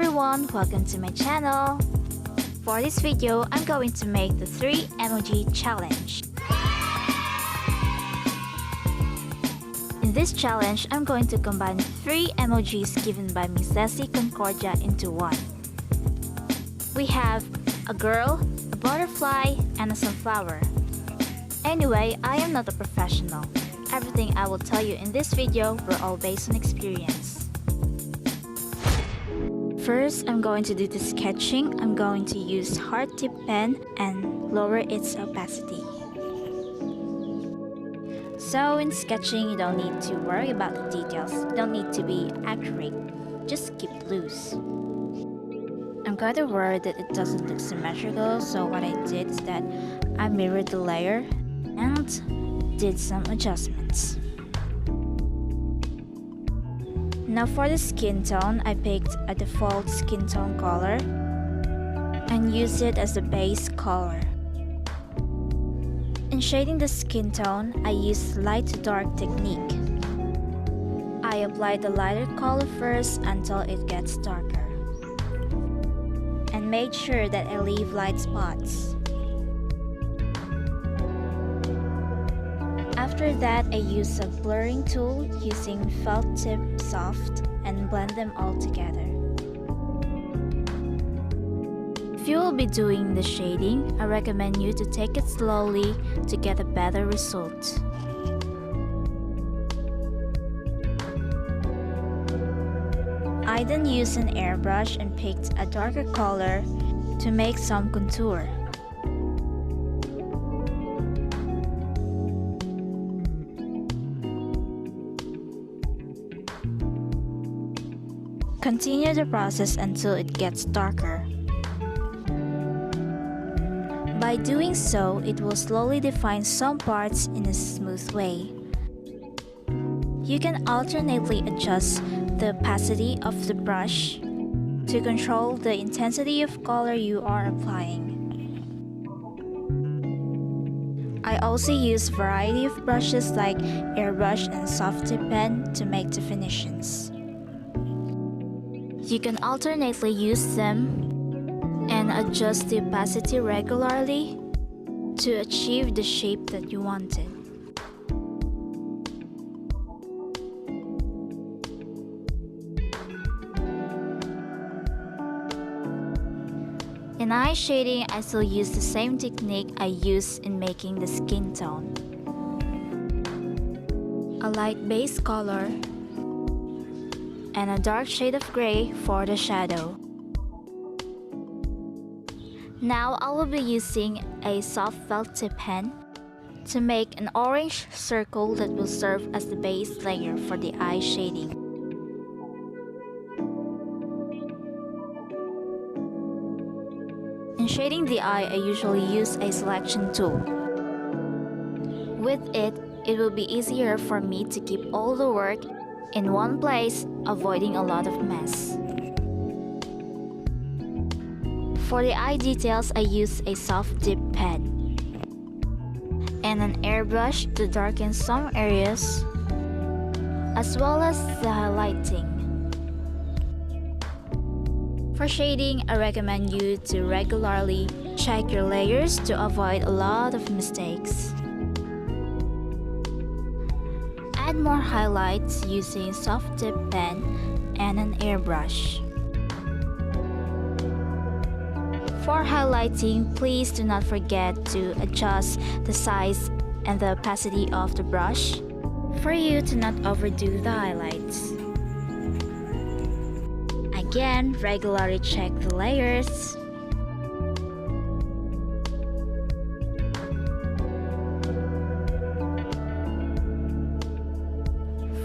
everyone, welcome to my channel. For this video, I'm going to make the 3 emoji challenge. In this challenge, I'm going to combine 3 emojis given by Miss Ceci Concordia into one. We have a girl, a butterfly, and a sunflower. Anyway, I am not a professional. Everything I will tell you in this video were all based on experience. First, I'm going to do the sketching. I'm going to use hard tip pen and lower its opacity. So in sketching, you don't need to worry about the details. You don't need to be accurate. Just keep loose. I'm kind of worried that it doesn't look symmetrical, so what I did is that I mirrored the layer and did some adjustments. Now for the skin tone, I picked a default skin tone color and used it as the base color. In shading the skin tone, I used light to dark technique. I applied the lighter color first until it gets darker, and made sure that I leave light spots. After that, I used a blurring tool using felt tip soft and blend them all together. If you will be doing the shading, I recommend you to take it slowly to get a better result. I then used an airbrush and picked a darker color to make some contour. Continue the process until it gets darker. By doing so, it will slowly define some parts in a smooth way. You can alternately adjust the opacity of the brush to control the intensity of color you are applying. I also use a variety of brushes like airbrush and soft tip pen to make definitions. You can alternately use them and adjust the opacity regularly to achieve the shape that you wanted. In eye shading, I still use the same technique I used in making the skin tone. A light base color and a dark shade of gray for the shadow. Now I will be using a soft felt tip pen to make an orange circle that will serve as the base layer for the eye shading. In shading the eye, I usually use a selection tool. With it, it will be easier for me to keep all the work in one place, avoiding a lot of mess. For the eye details, I use a soft dip pen and an airbrush to darken some areas, as well as the highlighting. For shading, I recommend you to regularly check your layers to avoid a lot of mistakes. Add more highlights using soft tip pen and an airbrush. For highlighting, please do not forget to adjust the size and the opacity of the brush for you to not overdo the highlights. Again, regularly check the layers.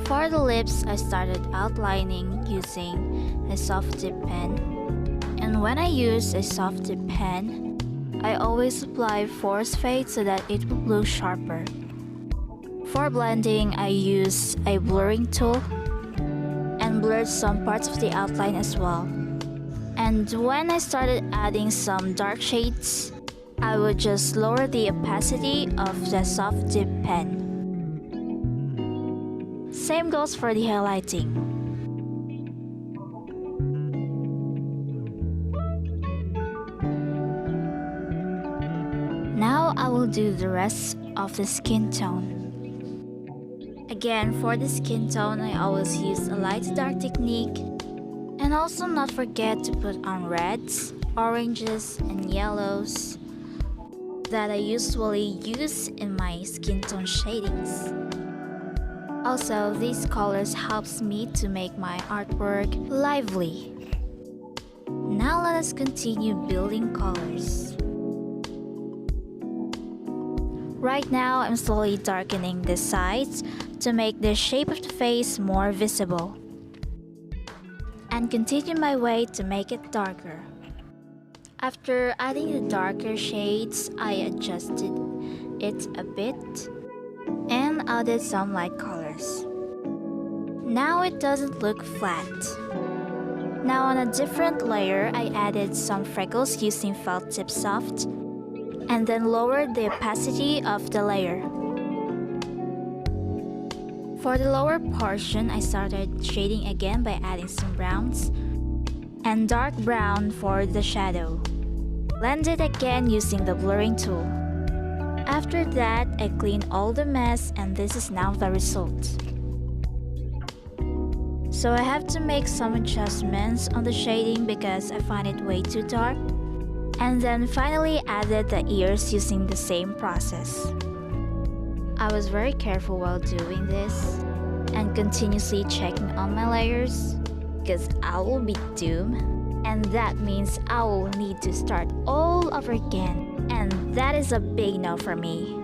For the lips, I started outlining using a soft tip pen, and when I use a soft tip pen, I always apply force fade so that it will look sharper. For blending, I use a blurring tool and blurred some parts of the outline as well. And when I started adding some dark shades, I would just lower the opacity of the soft tip pen. Same goes for the highlighting. I will do the rest of the skin tone. Again, for the skin tone, I always use a light to dark technique. And also not forget to put on reds, oranges, and yellows that I usually use in my skin tone shadings. Also, these colors helps me to make my artwork lively. Now let us continue building colors. Right now, I'm slowly darkening the sides to make the shape of the face more visible. And continue my way to make it darker. After adding the darker shades, I adjusted it a bit and added some light colors. Now it doesn't look flat. Now on a different layer, I added some freckles using felt tip soft and then lowered the opacity of the layer. For the lower portion, I started shading again by adding some browns and dark brown for the shadow. Blend it again using the blurring tool. After that, I cleaned all the mess and this is now the result. So I have to make some adjustments on the shading because I find it way too dark. And then finally added the ears using the same process. I was very careful while doing this and continuously checking on my layers because I will be doomed and that means I will need to start all over again and that is a big no for me.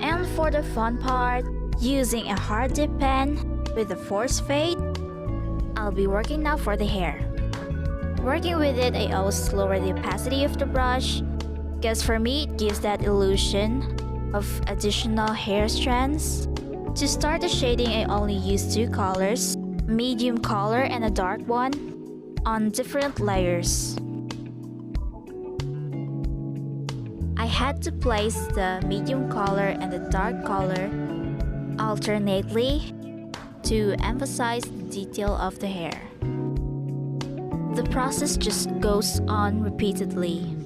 And for the fun part, using a hard dip pen with a force fade, I'll be working now for the hair. Working with it, I always lower the opacity of the brush because for me it gives that illusion of additional hair strands. To start the shading, I only use two colors, medium color and a dark one, on different layers. I had to place the medium color and the dark color alternately to emphasize the detail of the hair. The process just goes on repeatedly.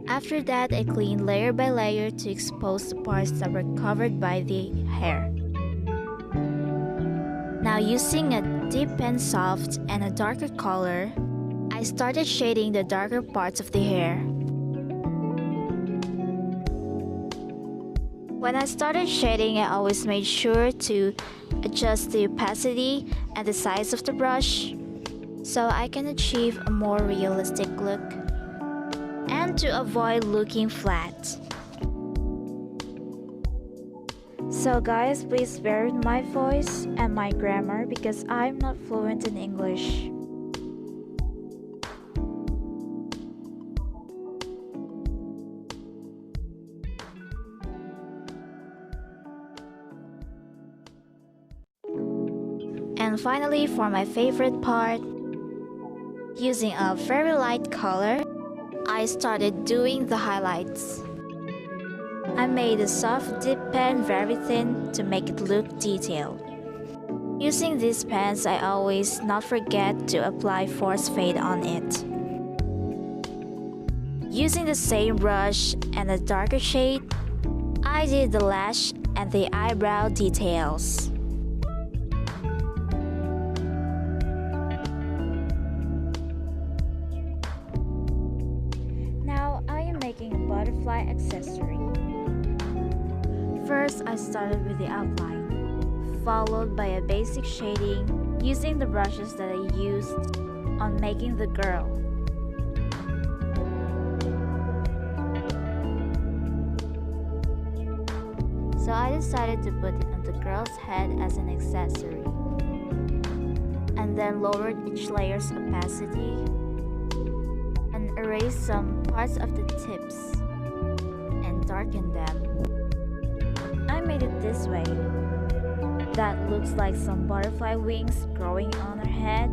After that, I clean layer by layer to expose the parts that were covered by the hair. Now using a deep and soft and a darker color, I started shading the darker parts of the hair. When I started shading, I always made sure to adjust the opacity and the size of the brush so I can achieve a more realistic look and to avoid looking flat. So guys, please bear with my voice and my grammar because I'm not fluent in English. And finally, for my favorite part, using a very light color, I started doing the highlights. I made a soft dip pen very thin to make it look detailed. Using these pens, I always not forget to apply force fade on it. Using the same brush and a darker shade, I did the lash and the eyebrow details. Now I am making a butterfly accessory. First, I started with the outline, followed by a basic shading using the brushes that I used on making the girl. So I decided to put it on the girl's head as an accessory, and then lowered each layer's opacity and erased some parts of the tips and darkened them. I made it this way. That looks like some butterfly wings growing on her head.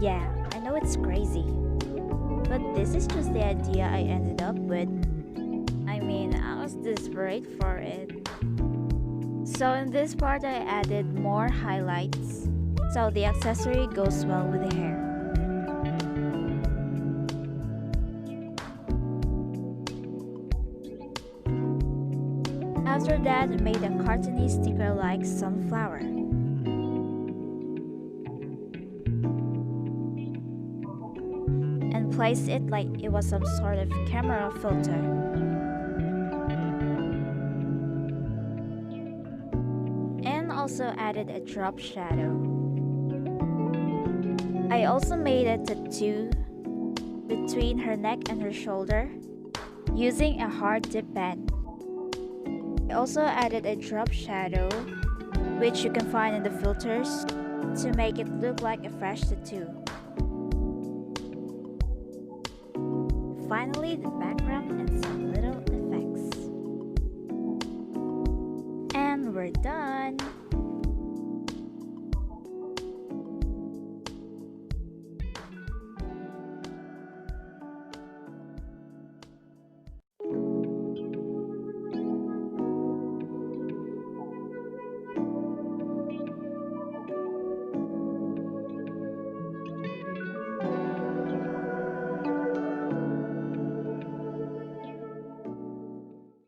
Yeah, I know it's crazy, but this is just the idea I ended up with. I mean, I was desperate for it. So in this part I added more highlights, so the accessory goes well with the hair. After that, I made a cartoony sticker like sunflower. And placed it like it was some sort of camera filter. And also added a drop shadow. I also made a tattoo between her neck and her shoulder using a hard dip pen. I also added a drop shadow, which you can find in the filters, to make it look like a fresh tattoo. Finally, the background and